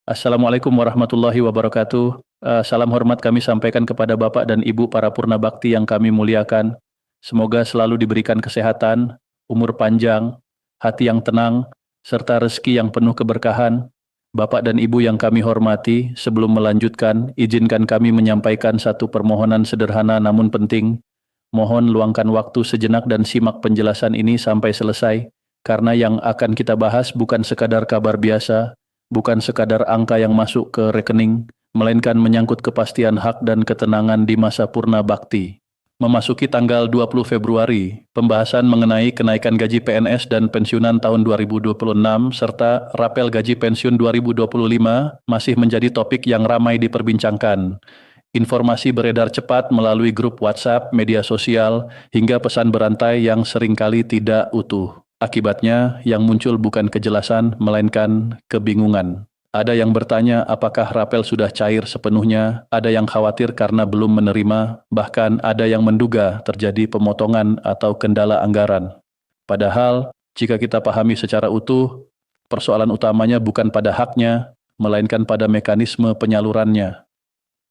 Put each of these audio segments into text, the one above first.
Assalamualaikum warahmatullahi wabarakatuh. Salam hormat kami sampaikan kepada Bapak dan Ibu para purna bakti yang kami muliakan. Semoga selalu diberikan kesehatan, umur panjang, hati yang tenang, serta rezeki yang penuh keberkahan. Bapak dan Ibu yang kami hormati, sebelum melanjutkan, izinkan kami menyampaikan satu permohonan sederhana namun penting. Mohon luangkan waktu sejenak dan simak penjelasan ini sampai selesai, karena yang akan kita bahas bukan sekadar kabar biasa, bukan sekadar angka yang masuk ke rekening, melainkan menyangkut kepastian hak dan ketenangan di masa purna bakti. Memasuki tanggal 20 Februari, pembahasan mengenai kenaikan gaji PNS dan pensiunan tahun 2026 serta rapel gaji pensiun 2025 masih menjadi topik yang ramai diperbincangkan. Informasi beredar cepat melalui grup WhatsApp, media sosial, hingga pesan berantai yang seringkali tidak utuh. Akibatnya, yang muncul bukan kejelasan, melainkan kebingungan. Ada yang bertanya apakah rapel sudah cair sepenuhnya, ada yang khawatir karena belum menerima, bahkan ada yang menduga terjadi pemotongan atau kendala anggaran. Padahal, jika kita pahami secara utuh, persoalan utamanya bukan pada haknya, melainkan pada mekanisme penyalurannya.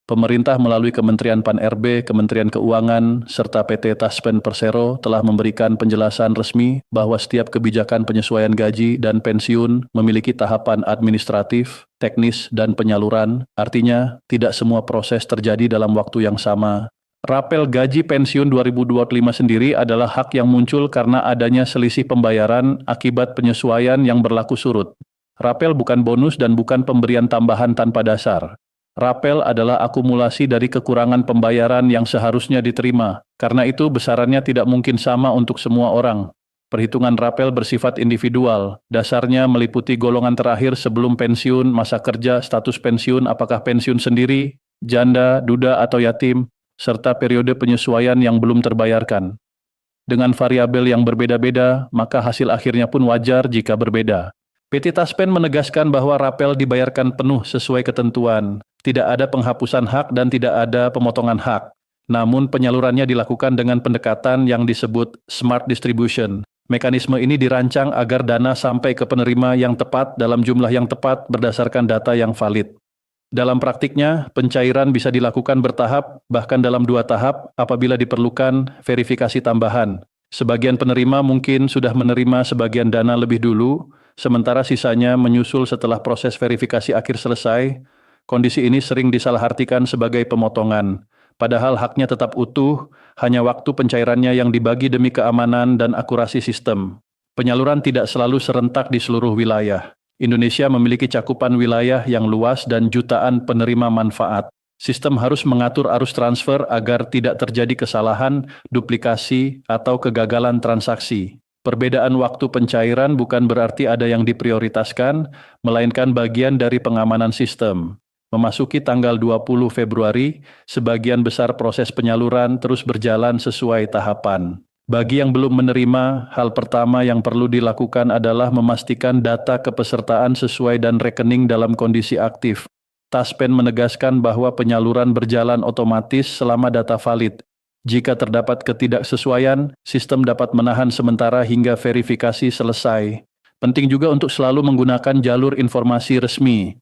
Pemerintah melalui Kementerian Pan-RB, Kementerian Keuangan, serta PT Taspen Persero telah memberikan penjelasan resmi bahwa setiap kebijakan penyesuaian gaji dan pensiun memiliki tahapan administratif, teknis, dan penyaluran, artinya tidak semua proses terjadi dalam waktu yang sama. Rapel gaji pensiun 2025 sendiri adalah hak yang muncul karena adanya selisih pembayaran akibat penyesuaian yang berlaku surut. Rapel bukan bonus dan bukan pemberian tambahan tanpa dasar. Rapel adalah akumulasi dari kekurangan pembayaran yang seharusnya diterima, karena itu besarannya tidak mungkin sama untuk semua orang. Perhitungan rapel bersifat individual, dasarnya meliputi golongan terakhir sebelum pensiun, masa kerja, status pensiun, apakah pensiun sendiri, janda, duda, atau yatim, serta periode penyesuaian yang belum terbayarkan. Dengan variabel yang berbeda-beda, maka hasil akhirnya pun wajar jika berbeda. PT Taspen menegaskan bahwa rapel dibayarkan penuh sesuai ketentuan. Tidak ada penghapusan hak dan tidak ada pemotongan hak. Namun penyalurannya dilakukan dengan pendekatan yang disebut smart distribution. Mekanisme ini dirancang agar dana sampai ke penerima yang tepat dalam jumlah yang tepat berdasarkan data yang valid. Dalam praktiknya, pencairan bisa dilakukan bertahap, bahkan dalam 2 tahap apabila diperlukan verifikasi tambahan. Sebagian penerima mungkin sudah menerima sebagian dana lebih dulu, sementara sisanya menyusul setelah proses verifikasi akhir selesai. Kondisi ini sering disalahartikan sebagai pemotongan, padahal haknya tetap utuh, hanya waktu pencairannya yang dibagi demi keamanan dan akurasi sistem. Penyaluran tidak selalu serentak di seluruh wilayah. Indonesia memiliki cakupan wilayah yang luas dan jutaan penerima manfaat. Sistem harus mengatur arus transfer agar tidak terjadi kesalahan, duplikasi, atau kegagalan transaksi. Perbedaan waktu pencairan bukan berarti ada yang diprioritaskan, melainkan bagian dari pengamanan sistem. Memasuki tanggal 20 Februari, sebagian besar proses penyaluran terus berjalan sesuai tahapan. Bagi yang belum menerima, hal pertama yang perlu dilakukan adalah memastikan data kepesertaan sesuai dan rekening dalam kondisi aktif. Taspen menegaskan bahwa penyaluran berjalan otomatis selama data valid. Jika terdapat ketidaksesuaian, sistem dapat menahan sementara hingga verifikasi selesai. Penting juga untuk selalu menggunakan jalur informasi resmi.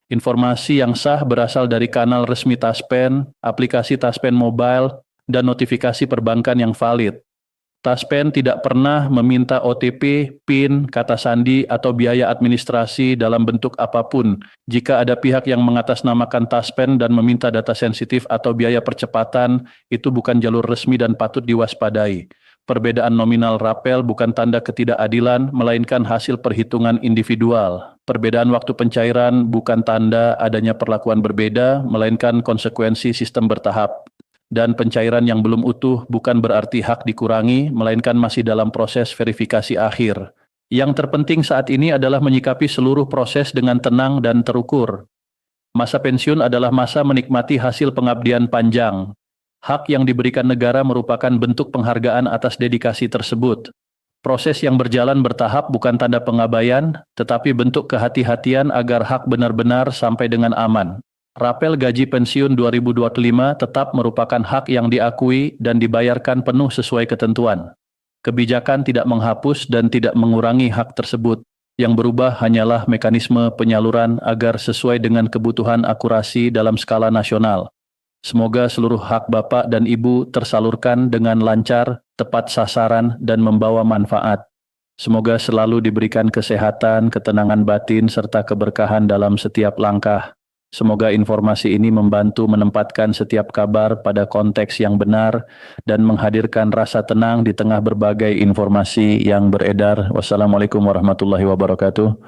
Informasi yang sah berasal dari kanal resmi Taspen, aplikasi Taspen Mobile, dan notifikasi perbankan yang valid. Taspen tidak pernah meminta OTP, PIN, kata sandi, atau biaya administrasi dalam bentuk apapun. Jika ada pihak yang mengatasnamakan Taspen dan meminta data sensitif atau biaya percepatan, itu bukan jalur resmi dan patut diwaspadai. Perbedaan nominal rapel bukan tanda ketidakadilan, melainkan hasil perhitungan individual. Perbedaan waktu pencairan bukan tanda adanya perlakuan berbeda, melainkan konsekuensi sistem bertahap. Dan pencairan yang belum utuh bukan berarti hak dikurangi, melainkan masih dalam proses verifikasi akhir. Yang terpenting saat ini adalah menyikapi seluruh proses dengan tenang dan terukur. Masa pensiun adalah masa menikmati hasil pengabdian panjang. Hak yang diberikan negara merupakan bentuk penghargaan atas dedikasi tersebut. Proses yang berjalan bertahap bukan tanda pengabaian, tetapi bentuk kehati-hatian agar hak benar-benar sampai dengan aman. Rapel gaji pensiun 2025 tetap merupakan hak yang diakui dan dibayarkan penuh sesuai ketentuan. Kebijakan tidak menghapus dan tidak mengurangi hak tersebut. Yang berubah hanyalah mekanisme penyaluran agar sesuai dengan kebutuhan akurasi dalam skala nasional. Semoga seluruh hak Bapak dan Ibu tersalurkan dengan lancar, tepat sasaran, dan membawa manfaat. Semoga selalu diberikan kesehatan, ketenangan batin, serta keberkahan dalam setiap langkah. Semoga informasi ini membantu menempatkan setiap kabar pada konteks yang benar dan menghadirkan rasa tenang di tengah berbagai informasi yang beredar. Wassalamualaikum warahmatullahi wabarakatuh.